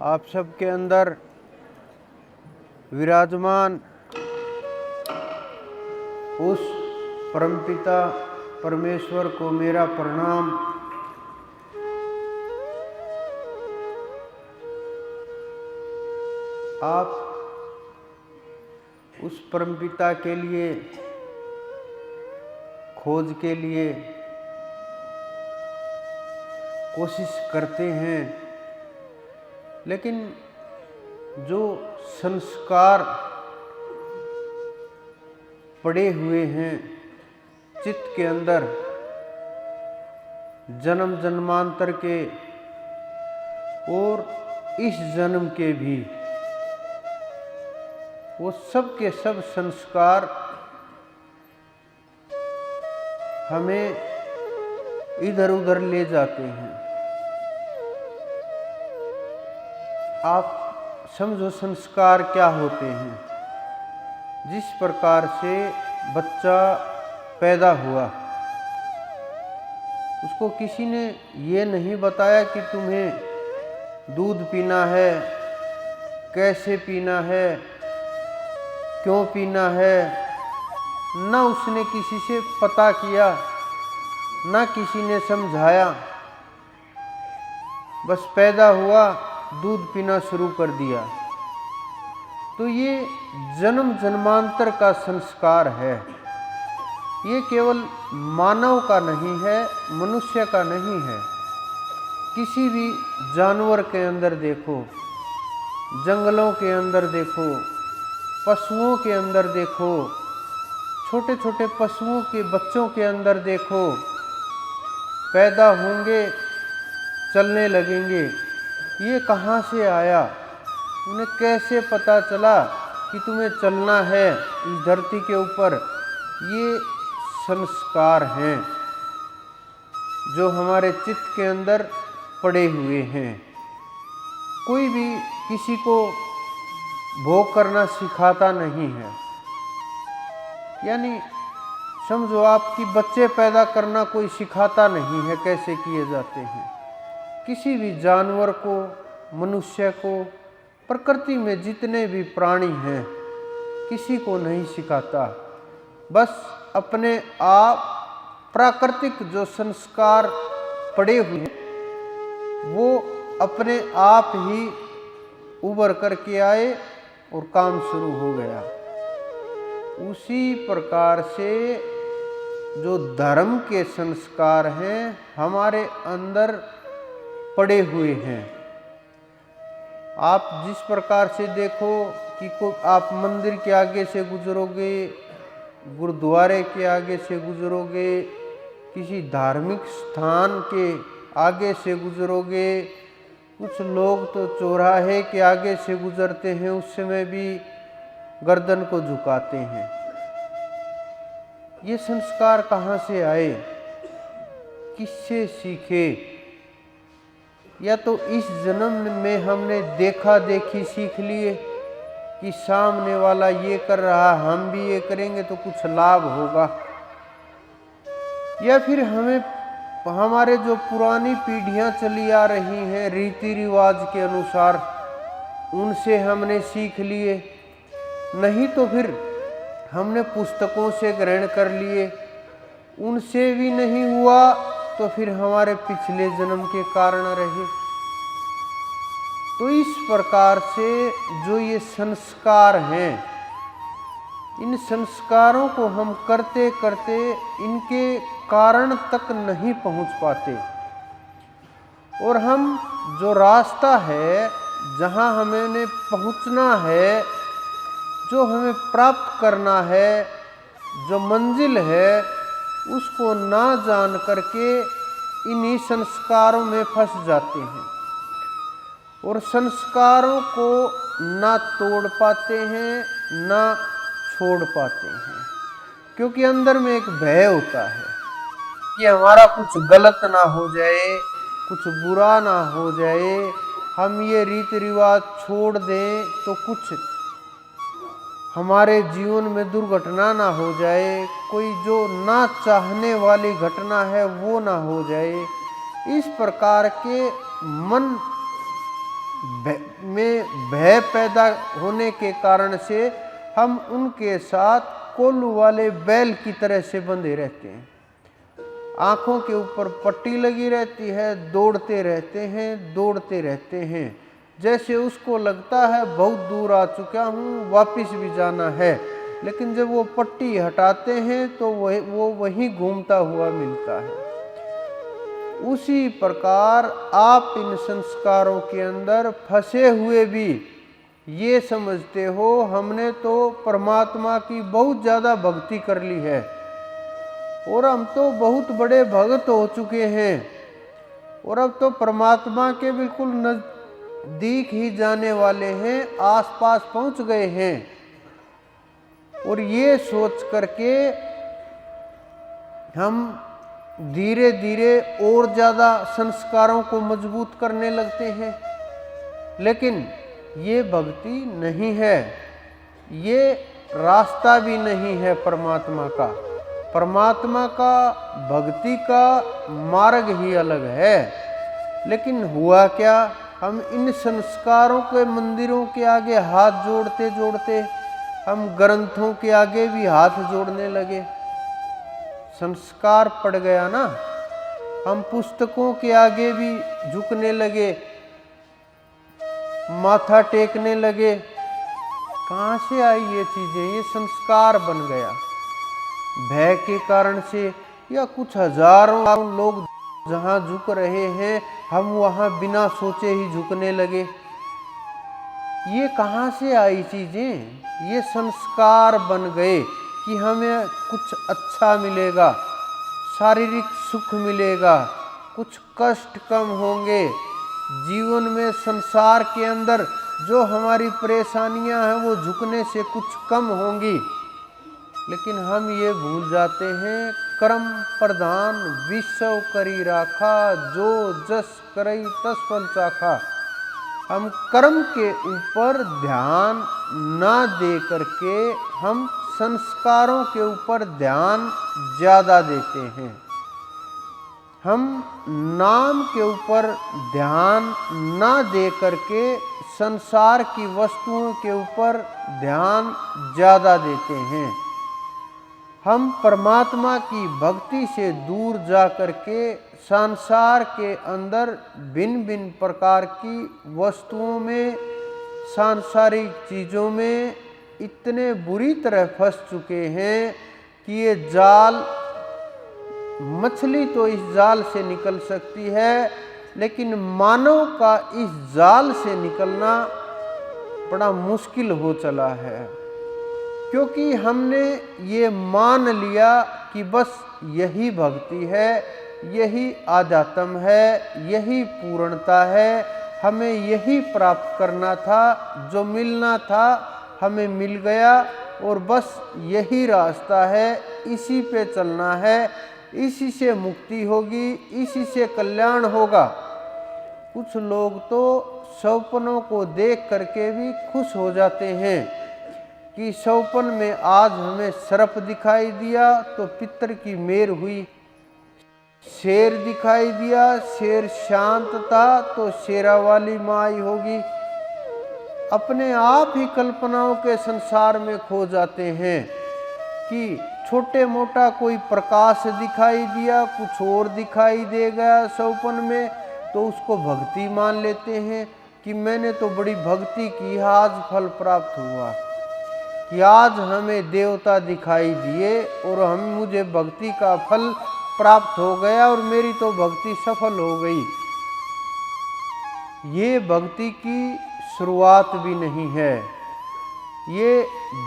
आप सबके अंदर विराजमान उस परमपिता परमेश्वर को मेरा प्रणाम। आप उस परमपिता के लिए खोज के लिए कोशिश करते हैं, लेकिन जो संस्कार पड़े हुए हैं चित्त के अंदर जन्म जन्मांतर के और इस जन्म के भी, वो सब के सब संस्कार हमें इधर उधर ले जाते हैं। आप समझो संस्कार क्या होते हैं। जिस प्रकार से बच्चा पैदा हुआ, उसको किसी ने ये नहीं बताया कि तुम्हें दूध पीना है, कैसे पीना है, क्यों पीना है। ना उसने किसी से पता किया, ना किसी ने समझाया, बस पैदा हुआ, दूध पीना शुरू कर दिया। तो ये जन्म जन्मांतर का संस्कार है। ये केवल मानव का नहीं है, मनुष्य का नहीं है। किसी भी जानवर के अंदर देखो, जंगलों के अंदर देखो, पशुओं के अंदर देखो, छोटे छोटे पशुओं के बच्चों के अंदर देखो, पैदा होंगे, चलने लगेंगे। ये कहाँ से आया? उन्हें कैसे पता चला कि तुम्हें चलना है इस धरती के ऊपर? ये संस्कार हैं जो हमारे चित्त के अंदर पड़े हुए हैं। कोई भी किसी को भोग करना सिखाता नहीं है। यानी समझो आपकी बच्चे पैदा करना कोई सिखाता नहीं है कैसे किए जाते हैं। किसी भी जानवर को, मनुष्य को, प्रकृति में जितने भी प्राणी हैं, किसी को नहीं सिखाता। बस अपने आप प्राकृतिक जो संस्कार पड़े हुए हैं, वो अपने आप ही उभर करके आए और काम शुरू हो गया। उसी प्रकार से जो धर्म के संस्कार हैं हमारे अंदर पड़े हुए हैं। आप जिस प्रकार से देखो कि आप मंदिर के आगे से गुजरोगे, गुरुद्वारे के आगे से गुजरोगे, किसी धार्मिक स्थान के आगे से गुजरोगे, कुछ लोग तो चौराहे के आगे से गुजरते हैं, उस समय भी गर्दन को झुकाते हैं। ये संस्कार कहाँ से आए? किससे सीखे? या तो इस जन्म में हमने देखा देखी सीख लिए कि सामने वाला ये कर रहा, हम भी ये करेंगे तो कुछ लाभ होगा। या फिर हमारे जो पुरानी पीढ़ियां चली आ रही हैं रीति रिवाज के अनुसार, उनसे हमने सीख लिए। नहीं तो फिर हमने पुस्तकों से ग्रहण कर लिए। उनसे भी नहीं हुआ तो फिर हमारे पिछले जन्म के कारण रहे। तो इस प्रकार से जो ये संस्कार हैं, इन संस्कारों को हम करते करते इनके कारण तक नहीं पहुंच पाते। और हम जो रास्ता है, जहां हमें पहुंचना है, जो हमें प्राप्त करना है, जो मंजिल है, उसको ना जान करके इन्हीं संस्कारों में फंस जाते हैं और संस्कारों को ना तोड़ पाते हैं, ना छोड़ पाते हैं। क्योंकि अंदर में एक भय होता है कि हमारा कुछ गलत ना हो जाए, कुछ बुरा ना हो जाए, हम ये रीति रिवाज छोड़ दें तो कुछ हमारे जीवन में दुर्घटना ना हो जाए, कोई जो ना चाहने वाली घटना है वो ना हो जाए। इस प्रकार के मन में भय पैदा होने के कारण से हम उनके साथ कोल्हू वाले बैल की तरह से बंधे रहते हैं। आँखों के ऊपर पट्टी लगी रहती है, दौड़ते रहते हैं, जैसे उसको लगता है बहुत दूर आ चुका हूँ, वापस भी जाना है। लेकिन जब वो पट्टी हटाते हैं तो वो वहीं घूमता हुआ मिलता है। उसी प्रकार आप इन संस्कारों के अंदर फंसे हुए भी ये समझते हो हमने तो परमात्मा की बहुत ज़्यादा भक्ति कर ली है और हम तो बहुत बड़े भक्त हो चुके हैं और अब तो परमात्मा के बिल्कुल नज़दीक ही जाने वाले हैं, आसपास पहुंच गए हैं। और ये सोच करके हम धीरे धीरे और ज़्यादा संस्कारों को मजबूत करने लगते हैं। लेकिन ये भक्ति नहीं है, ये रास्ता भी नहीं है परमात्मा का। परमात्मा का भक्ति का मार्ग ही अलग है। लेकिन हुआ क्या, हम इन संस्कारों के मंदिरों के आगे हाथ जोड़ते जोड़ते हम ग्रंथों के आगे भी हाथ जोड़ने लगे। संस्कार पड़ गया ना, हम पुस्तकों के आगे भी झुकने लगे, माथा टेकने लगे। कहाँ से आई ये चीजें? ये संस्कार बन गया। भय के कारण से या कुछ हजारों लोग जहाँ झुक रहे हैं हम वहाँ बिना सोचे ही झुकने लगे। ये कहाँ से आई चीजें? ये संस्कार बन गए कि हमें कुछ अच्छा मिलेगा, शारीरिक सुख मिलेगा, कुछ कष्ट कम होंगे, जीवन में संसार के अंदर जो हमारी परेशानियां हैं वो झुकने से कुछ कम होंगी। लेकिन हम ये भूल जाते हैं, कर्म प्रधान विश्व करी राखा, जो जस करई तस फल चाखा। हम कर्म के ऊपर ध्यान ना दे करके हम संस्कारों के ऊपर ध्यान ज़्यादा देते हैं। हम नाम के ऊपर ध्यान ना दे करके संसार की वस्तुओं के ऊपर ध्यान ज़्यादा देते हैं। हम परमात्मा की भक्ति से दूर जा करके संसार के अंदर भिन्न भिन्न प्रकार की वस्तुओं में, सांसारिक चीज़ों में इतने बुरी तरह फंस चुके हैं कि ये जाल, मछली तो इस जाल से निकल सकती है, लेकिन मानव का इस जाल से निकलना बड़ा मुश्किल हो चला है। क्योंकि हमने ये मान लिया कि बस यही भक्ति है, यही आध्यात्म है, यही पूर्णता है, हमें यही प्राप्त करना था, जो मिलना था हमें मिल गया और बस यही रास्ता है, इसी पे चलना है, इसी से मुक्ति होगी, इसी से कल्याण होगा। कुछ लोग तो सपनों को देख करके भी खुश हो जाते हैं कि सौपन में आज हमें सर्प दिखाई दिया तो पितर की मेर हुई, शेर दिखाई दिया, शेर शांत था तो शेरा वाली माई होगी। अपने आप ही कल्पनाओं के संसार में खो जाते हैं कि छोटे मोटा कोई प्रकाश दिखाई दिया, कुछ और दिखाई दे गया सौपन में, तो उसको भक्ति मान लेते हैं कि मैंने तो बड़ी भक्ति की, आज फल प्राप्त हुआ, कि आज हमें देवता दिखाई दिए और मुझे भक्ति का फल प्राप्त हो गया और मेरी तो भक्ति सफल हो गई। ये भक्ति की शुरुआत भी नहीं है, ये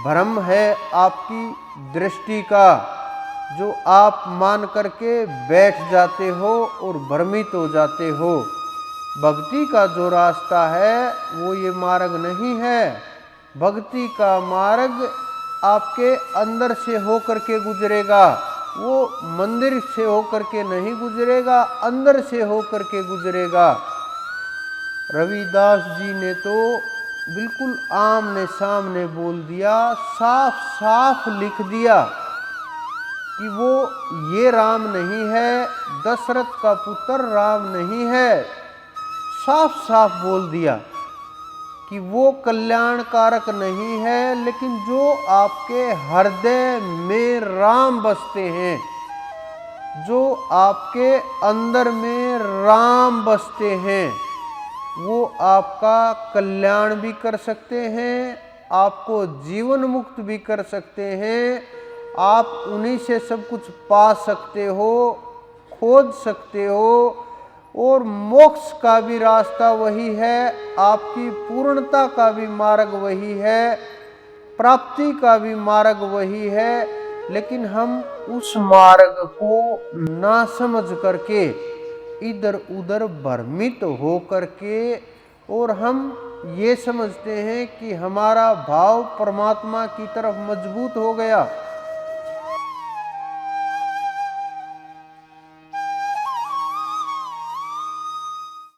भ्रम है आपकी दृष्टि का, जो आप मान करके बैठ जाते हो और भ्रमित हो जाते हो। भक्ति का जो रास्ता है वो ये मार्ग नहीं है। भक्ति का मार्ग आपके अंदर से होकर के गुजरेगा, वो मंदिर से होकर के नहीं गुजरेगा, अंदर से होकर के गुजरेगा। रविदास जी ने तो बिल्कुल आमने सामने बोल दिया, साफ साफ लिख दिया कि वो ये राम नहीं है, दशरथ का पुत्र राम नहीं है। साफ साफ बोल दिया। कि वो कल्याणकारक नहीं है, लेकिन जो आपके हृदय में राम बसते हैं, जो आपके अंदर में राम बसते हैं, वो आपका कल्याण भी कर सकते हैं, आपको जीवन मुक्त भी कर सकते हैं। आप उन्हीं से सब कुछ पा सकते हो, खोज सकते हो, और मोक्ष का भी रास्ता वही है, आपकी पूर्णता का भी मार्ग वही है, प्राप्ति का भी मार्ग वही है। लेकिन हम उस मार्ग को ना समझ करके इधर उधर भ्रमित हो करके, और हम ये समझते हैं कि हमारा भाव परमात्मा की तरफ मजबूत हो गया,